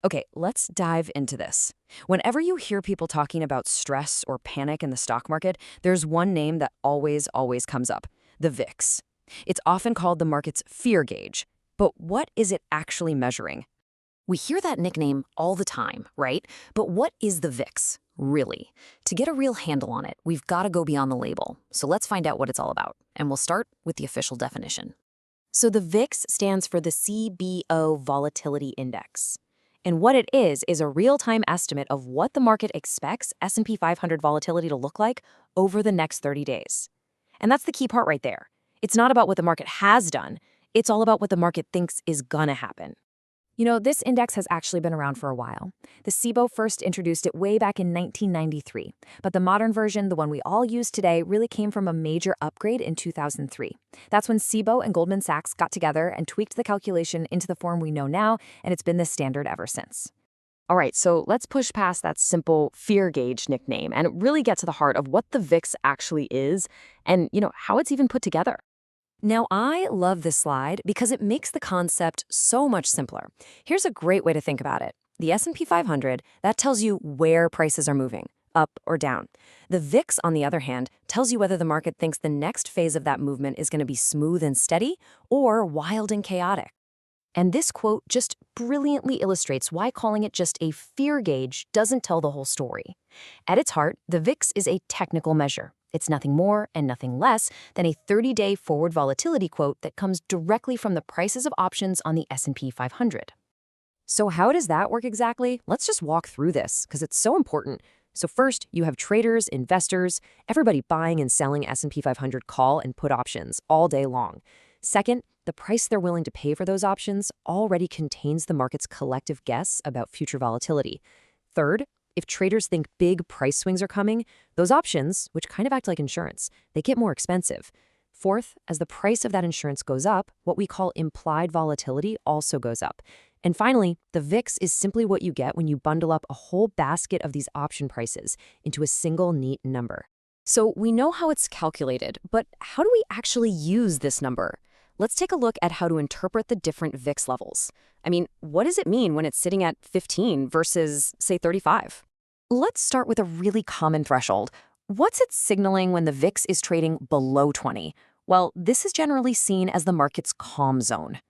Okay, let's dive into this. Whenever you hear people talking about stress or panic in the stock market, there's one name that always comes up: the VIX. It's often called the market's fear gauge. But what is it actually measuring? We hear that nickname all the time, right? But what is the VIX, really? To get a real handle on it, we've got to go beyond the label. So let's find out what it's all about. And we'll start with the official definition. So the VIX stands for the CBO Volatility Index. And what it is a real-time estimate of what the market expects S&P 500 volatility to look like over the next 30 days. And that's the key part right there. It's not about what the market has done. It's all about what the market thinks is gonna happen. This index has actually been around for a while. The SIBO first introduced it way back in 1993, but the modern version, the one we all use today, really came from a major upgrade in 2003. That's when SIBO and Goldman Sachs got together and tweaked the calculation into the form we know now, and it's been the standard ever since. All right, so let's push past that simple fear gauge nickname and really get to the heart of what the VIX actually is and, how it's even put together. Now, I love this slide because it makes the concept so much simpler. Here's a great way to think about it. The S&P 500, that tells you where prices are moving, up or down. The VIX, on the other hand, tells you whether the market thinks the next phase of that movement is going to be smooth and steady or wild and chaotic. And this quote just brilliantly illustrates why calling it just a fear gauge doesn't tell the whole story. At its heart, the VIX is a technical measure. It's nothing more and nothing less than a 30-day forward volatility quote that comes directly from the prices of options on the S&P 500. So how does that work exactly? Let's just walk through this because it's so important. So first, you have traders, investors, everybody buying and selling S&P 500 call and put options all day long. Second, the price they're willing to pay for those options already contains the market's collective guess about future volatility. Third, if traders think big price swings are coming, those options, which kind of act like insurance, they get more expensive. Fourth, as the price of that insurance goes up, what we call implied volatility also goes up. And finally, the VIX is simply what you get when you bundle up a whole basket of these option prices into a single neat number. So we know how it's calculated, but how do we actually use this number? Let's take a look at how to interpret the different VIX levels. I mean, what does it mean when it's sitting at 15 versus, say, 35? Let's start with a really common threshold. What's it signaling when the VIX is trading below 20? Well, this is generally seen as the market's calm zone.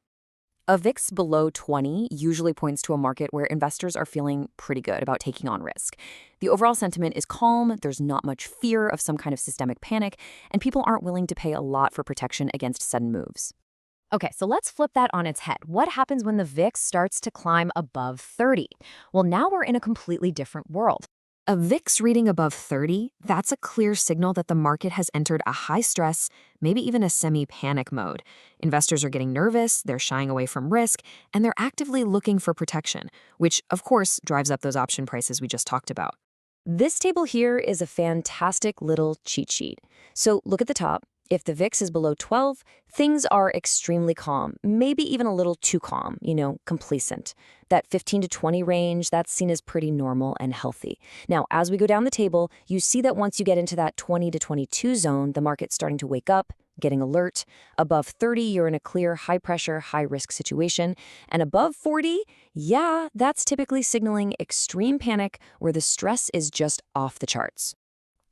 A VIX below 20 usually points to a market where investors are feeling pretty good about taking on risk. The overall sentiment is calm, there's not much fear of some kind of systemic panic, and people aren't willing to pay a lot for protection against sudden moves. Okay, so let's flip that on its head. What happens when the VIX starts to climb above 30? Well, now we're in a completely different world. A VIX reading above 30, that's a clear signal that the market has entered a high-stress, maybe even a semi-panic mode. Investors are getting nervous, they're shying away from risk, and they're actively looking for protection, which, of course, drives up those option prices we just talked about. This table here is a fantastic little cheat sheet. So look at the top. If the VIX is below 12, things are extremely calm, maybe even a little too calm, complacent. That 15 to 20 range, that's seen as pretty normal and healthy. Now, as we go down the table, you see that once you get into that 20 to 22 zone, the market's starting to wake up, getting alert. Above 30, you're in a clear, high-pressure, high-risk situation. And above 40, yeah, that's typically signaling extreme panic where the stress is just off the charts.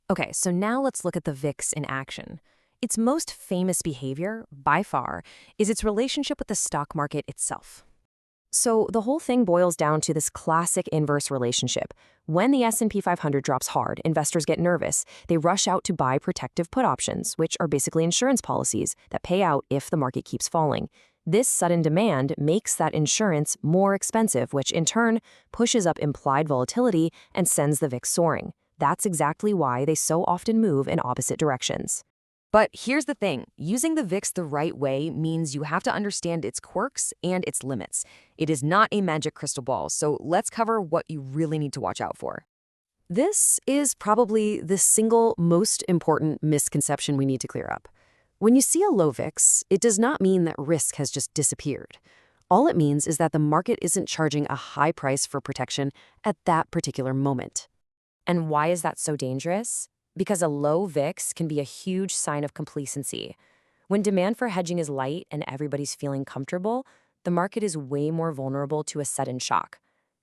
Okay, so now let's look at the VIX in action. Its most famous behavior, by far, is its relationship with the stock market itself. So the whole thing boils down to this classic inverse relationship. When the S&P 500 drops hard, investors get nervous. They rush out to buy protective put options, which are basically insurance policies that pay out if the market keeps falling. This sudden demand makes that insurance more expensive, which in turn pushes up implied volatility and sends the VIX soaring. That's exactly why they so often move in opposite directions. But here's the thing, using the VIX the right way means you have to understand its quirks and its limits. It is not a magic crystal ball, so let's cover what you really need to watch out for. This is probably the single most important misconception we need to clear up. When you see a low VIX, it does not mean that risk has just disappeared. All it means is that the market isn't charging a high price for protection at that particular moment. And why is that so dangerous? Because a low VIX can be a huge sign of complacency. When demand for hedging is light and everybody's feeling comfortable, the market is way more vulnerable to a sudden shock.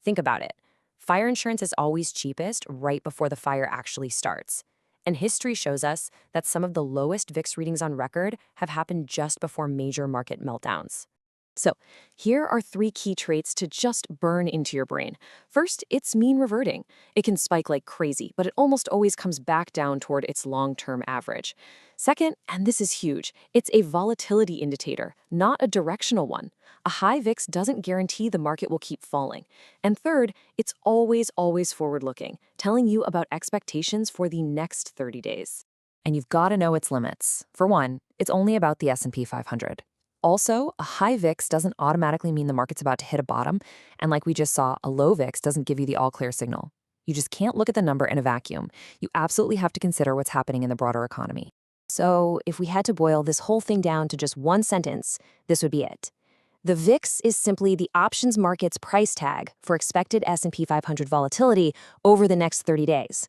Think about it. Fire insurance is always cheapest right before the fire actually starts. And history shows us that some of the lowest VIX readings on record have happened just before major market meltdowns. So, here are 3 key traits to just burn into your brain. First, it's mean reverting. It can spike like crazy, but it almost always comes back down toward its long-term average. Second, and this is huge, it's a volatility indicator, not a directional one. A high VIX doesn't guarantee the market will keep falling. And third, it's always forward-looking, telling you about expectations for the next 30 days. And you've got to know its limits. For one, it's only about the S&P 500. Also, a high VIX doesn't automatically mean the market's about to hit a bottom, and like we just saw, a low VIX doesn't give you the all-clear signal. You just can't look at the number in a vacuum. You absolutely have to consider what's happening in the broader economy. So, if we had to boil this whole thing down to just one sentence, this would be it. The VIX is simply the options market's price tag for expected S&P 500 volatility over the next 30 days.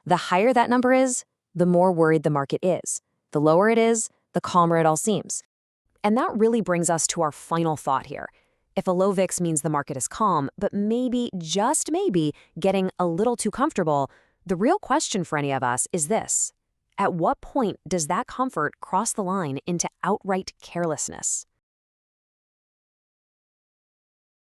The higher that number is, the more worried the market is. The lower it is, the calmer it all seems. And that really brings us to our final thought here. If a low VIX means the market is calm, but maybe, just maybe, getting a little too comfortable, the real question for any of us is this. At what point does that comfort cross the line into outright carelessness?